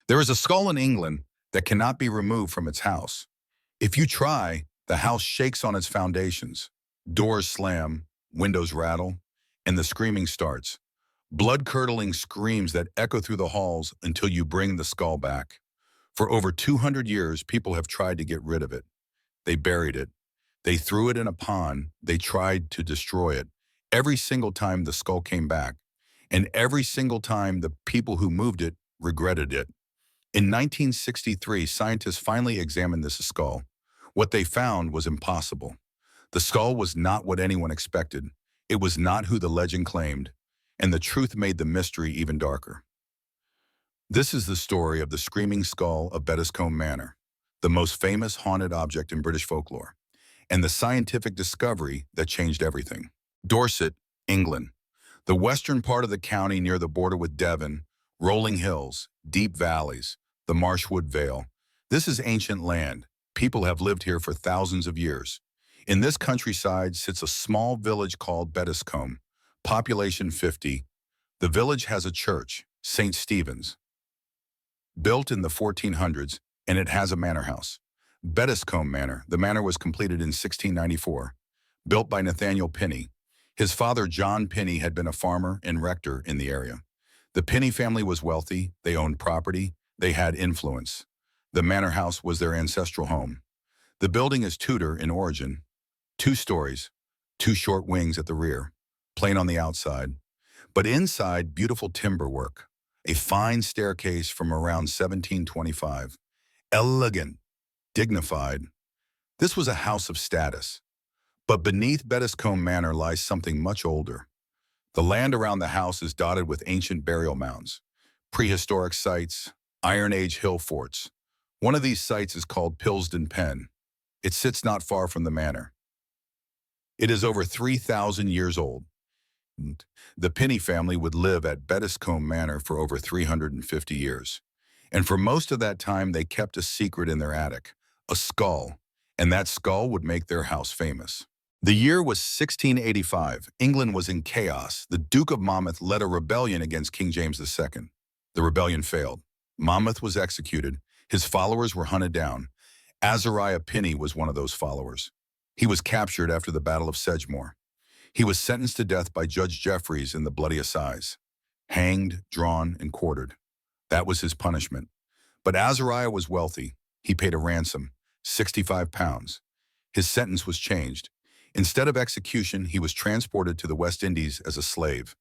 There is a skull in England that cannot be removed from its house. If you try, the house shakes on its foundations. Doors slam, windows rattle, and the screaming starts. Blood-curdling screams that echo through the halls until you bring the skull back. For over 200 years, people have tried to get rid of it. They buried it. They threw it in a pond. They tried to destroy it. Every single time the skull came back, and every single time the people who moved it regretted it. In 1963, scientists finally examined this skull. What they found was impossible. The skull was not what anyone expected. It was not who the legend claimed, and the truth made the mystery even darker. This is the story of the screaming skull of Bettiscombe Manor, the most famous haunted object in British folklore, and the scientific discovery that changed everything. Dorset, England, the western part of the county near the border with Devon, rolling hills, deep valleys, the Marshwood Vale. This is ancient land. People have lived here for thousands of years. In this countryside sits a small village called Bettiscombe, population 50. The village has a church, St. Stephen's, built in the 1400s, and it has a manor house. Bettiscombe Manor. The manor was completed in 1694, built by Nathaniel Pinney. His father, John Pinney, had been a farmer and rector in the area. The Pinney family was wealthy, they owned property, they had influence. The manor house was their ancestral home. The building is Tudor in origin, 2 stories, 2 short wings at the rear, plain on the outside, but inside beautiful timber work, a fine staircase from around 1725, elegant, dignified. This was a house of status. But beneath Bettiscombe Manor lies something much older. The land around the house is dotted with ancient burial mounds, prehistoric sites, Iron Age hill forts. One of these sites is called Pilsdon Pen. It sits not far from the manor. It is over 3,000 years old. The Pinney family would live at Bettiscombe Manor for over 350 years. And for most of that time, they kept a secret in their attic, a skull, and that skull would make their house famous. The year was 1685. England was in chaos. The Duke of Monmouth led a rebellion against King James II. The rebellion failed. Monmouth was executed. His followers were hunted down. Azariah Pinney was one of those followers. He was captured after the Battle of Sedgemoor. He was sentenced to death by Judge Jeffreys in the bloody assize. Hanged, drawn, and quartered. That was his punishment. But Azariah was wealthy. He paid a ransom, £65. His sentence was changed. Instead of execution, he was transported to the West Indies as a slave.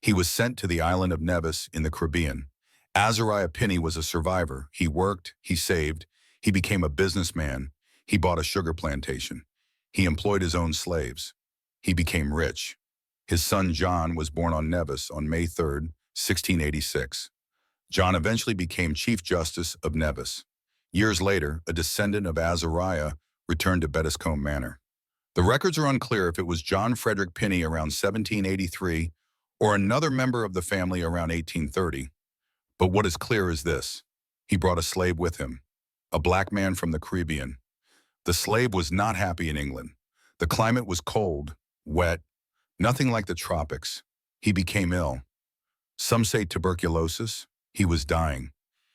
He was sent to the island of Nevis in the Caribbean. Azariah Pinney was a survivor. He worked, he saved, he became a businessman, he bought a sugar plantation. He employed his own slaves. He became rich. His son John was born on Nevis on May 3, 1686. John eventually became Chief Justice of Nevis. Years later, a descendant of Azariah returned to Bettiscombe Manor. The records are unclear if it was John Frederick Pinney around 1783 or another member of the family around 1830. But what is clear is this: he brought a slave with him, a black man from the Caribbean. The slave was not happy in England. The climate was cold, wet, nothing like the tropics. He became ill. Some say tuberculosis. He was dying.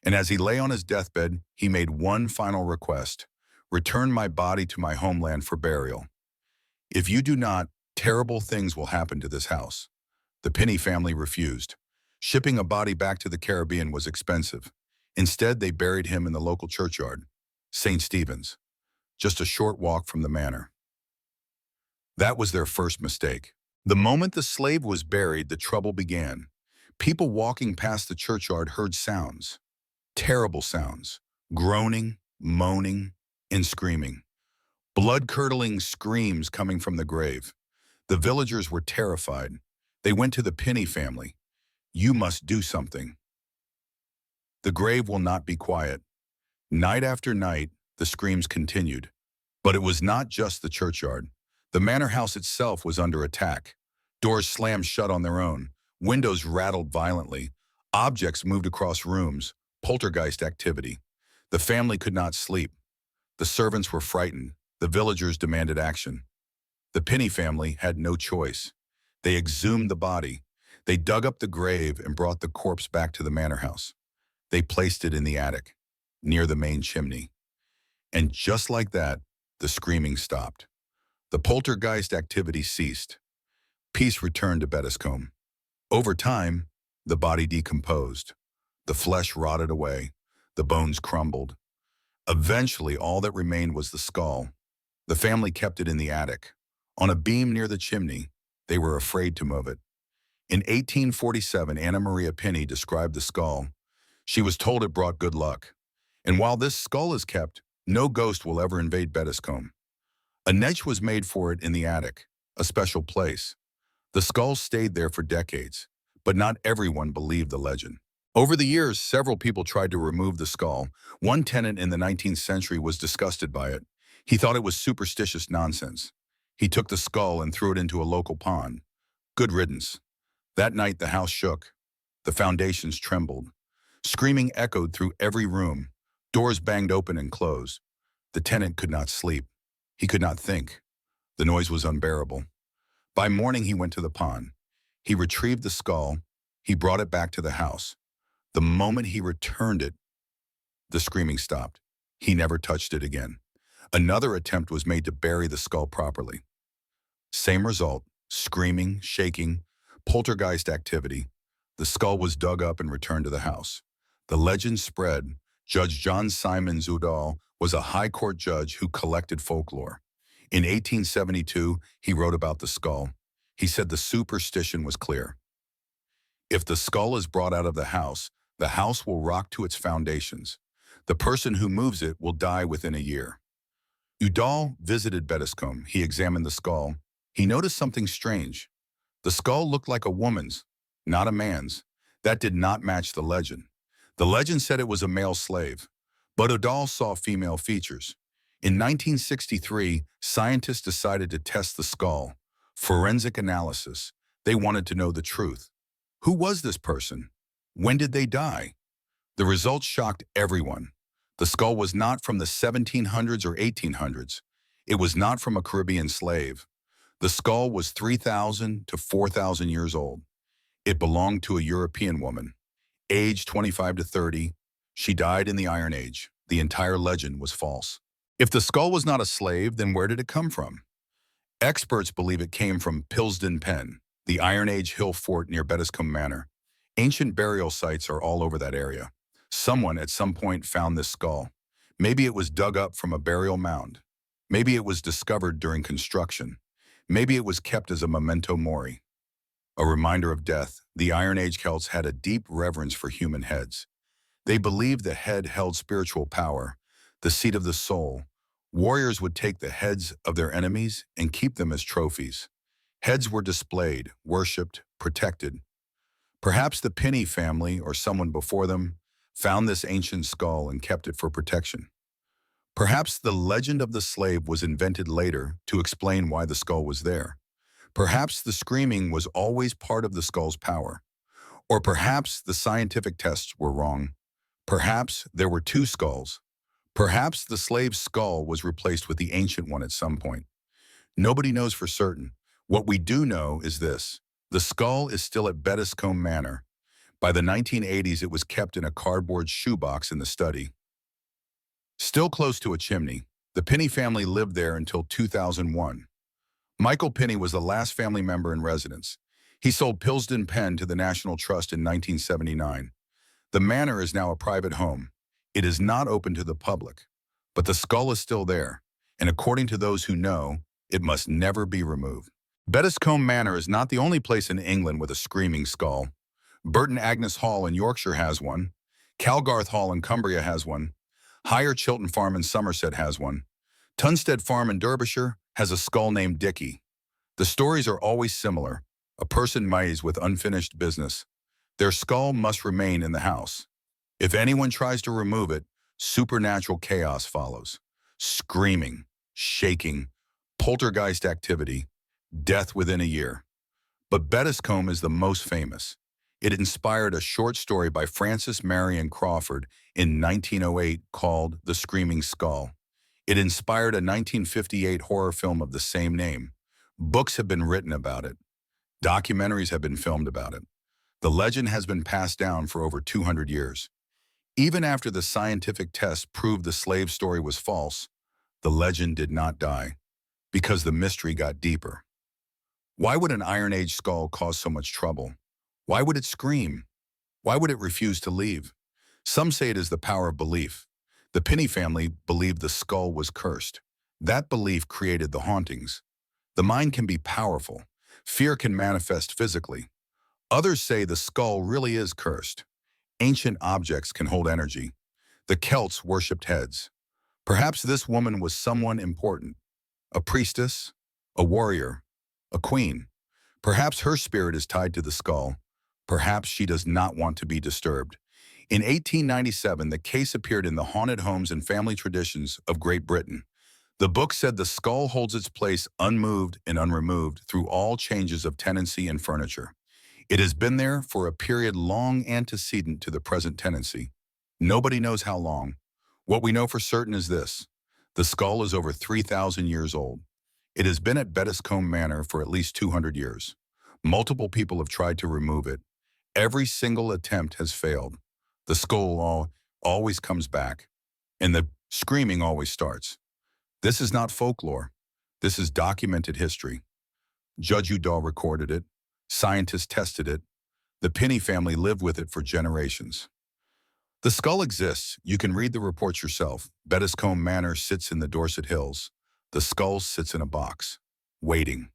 And as he lay on his deathbed, he made one final request: return my body to my homeland for burial. If you do not, terrible things will happen to this house. The Pinney family refused. Shipping a body back to the Caribbean was expensive. Instead, they buried him in the local churchyard, St. Stephen's, just a short walk from the manor. That was their first mistake. The moment the slave was buried, the trouble began. People walking past the churchyard heard sounds, terrible sounds, groaning, moaning, and screaming. Blood-curdling screams coming from the grave. The villagers were terrified. They went to the Pinney family. You must do something. The grave will not be quiet. Night after night, the screams continued. But it was not just the churchyard. The manor house itself was under attack. Doors slammed shut on their own. Windows rattled violently. Objects moved across rooms. Poltergeist activity. The family could not sleep. The servants were frightened. The villagers demanded action. The Pinney family had no choice. They exhumed the body. They dug up the grave and brought the corpse back to the manor house. They placed it in the attic, near the main chimney. And just like that, the screaming stopped. The poltergeist activity ceased. Peace returned to Bettiscombe. Over time, the body decomposed. The flesh rotted away. The bones crumbled. Eventually, all that remained was the skull. The family kept it in the attic. On a beam near the chimney, they were afraid to move it. In 1847, Anna Maria Pinney described the skull. She was told it brought good luck. And while this skull is kept, no ghost will ever invade Bettiscombe. A niche was made for it in the attic, a special place. The skull stayed there for decades, but not everyone believed the legend. Over the years, several people tried to remove the skull. One tenant in the 19th century was disgusted by it. He thought it was superstitious nonsense. He took the skull and threw it into a local pond. Good riddance. That night, the house shook. The foundations trembled. Screaming echoed through every room. Doors banged open and closed. The tenant could not sleep. He could not think. The noise was unbearable. By morning, he went to the pond. He retrieved the skull. He brought it back to the house. The moment he returned it, the screaming stopped. He never touched it again. Another attempt was made to bury the skull properly. Same result, screaming, shaking, poltergeist activity. The skull was dug up and returned to the house. The legend spread. Judge John Simons Udall was a high court judge who collected folklore. In 1872, he wrote about the skull. He said the superstition was clear. If the skull is brought out of the house will rock to its foundations. The person who moves it will die within a year. Udall visited Bettiscombe. He examined the skull. He noticed something strange. The skull looked like a woman's, not a man's. That did not match the legend. The legend said it was a male slave, but Udall saw female features. In 1963, scientists decided to test the skull. Forensic analysis. They wanted to know the truth. Who was this person? When did they die? The results shocked everyone. The skull was not from the 1700s or 1800s. It was not from a Caribbean slave. The skull was 3,000 to 4,000 years old. It belonged to a European woman. Age 25 to 30. She died in the Iron Age. The entire legend was false. If the skull was not a slave, then where did it come from? Experts believe it came from Pilsdon Pen, the Iron Age hillfort near Bettiscombe Manor. Ancient burial sites are all over that area. Someone at some point found this skull. Maybe it was dug up from a burial mound. Maybe it was discovered during construction. Maybe it was kept as a memento mori. A reminder of death. The Iron Age Celts had a deep reverence for human heads. They believed the head held spiritual power, the seat of the soul. Warriors would take the heads of their enemies and keep them as trophies. Heads were displayed, worshipped, protected. Perhaps the Pinney family or someone before them found this ancient skull and kept it for protection. Perhaps the legend of the slave was invented later to explain why the skull was there. Perhaps the screaming was always part of the skull's power. Or perhaps the scientific tests were wrong. Perhaps there were two skulls. Perhaps the slave's skull was replaced with the ancient one at some point. Nobody knows for certain. What we do know is this. The skull is still at Bettiscombe Manor. By the 1980s, it was kept in a cardboard shoebox in the study. Still close to a chimney, the Pinney family lived there until 2001. Michael Pinney was the last family member in residence. He sold Pilsdon Pen to the National Trust in 1979. The manor is now a private home. It is not open to the public, but the skull is still there, and according to those who know, it must never be removed. Bettiscombe Manor is not the only place in England with a screaming skull. Burton Agnes Hall in Yorkshire has one. Calgarth Hall in Cumbria has one. Higher Chilton Farm in Somerset has one. Tunstead Farm in Derbyshire has a skull named Dickie. The stories are always similar. A person maze with unfinished business. Their skull must remain in the house. If anyone tries to remove it, supernatural chaos follows. Screaming, shaking, poltergeist activity, death within a year. But Bettiscombe is the most famous. It inspired a short story by Frances Marion Crawford in 1908 called The Screaming Skull. It inspired a 1958 horror film of the same name. Books have been written about it. Documentaries have been filmed about it. The legend has been passed down for over 200 years. Even after the scientific test proved the slave story was false, the legend did not die, because the mystery got deeper. Why would an Iron Age skull cause so much trouble? Why would it scream? Why would it refuse to leave? Some say it is the power of belief. The Pinney family believed the skull was cursed. That belief created the hauntings. The mind can be powerful. Fear can manifest physically. Others say the skull really is cursed. Ancient objects can hold energy. The Celts worshipped heads. Perhaps this woman was someone important. A priestess, a warrior, a queen. Perhaps her spirit is tied to the skull. Perhaps she does not want to be disturbed. In 1897, the case appeared in the Haunted Homes and Family Traditions of Great Britain. The book said the skull holds its place unmoved and unremoved through all changes of tenancy and furniture. It has been there for a period long antecedent to the present tenancy. Nobody knows how long. What we know for certain is this: the skull is over 3,000 years old. It has been at Bettiscombe Manor for at least 200 years. Multiple people have tried to remove it. Every single attempt has failed. The skull always comes back, and the screaming always starts. This is not folklore. This is documented history. Judge Udall recorded it. Scientists tested it. The Pinney family lived with it for generations. The skull exists. You can read the reports yourself. Bettiscombe Manor sits in the Dorset Hills. The skull sits in a box, waiting.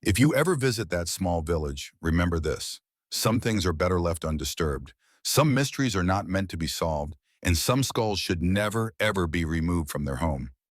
If you ever visit that small village, remember this: some things are better left undisturbed. Some mysteries are not meant to be solved, and some skulls should never, ever be removed from their home.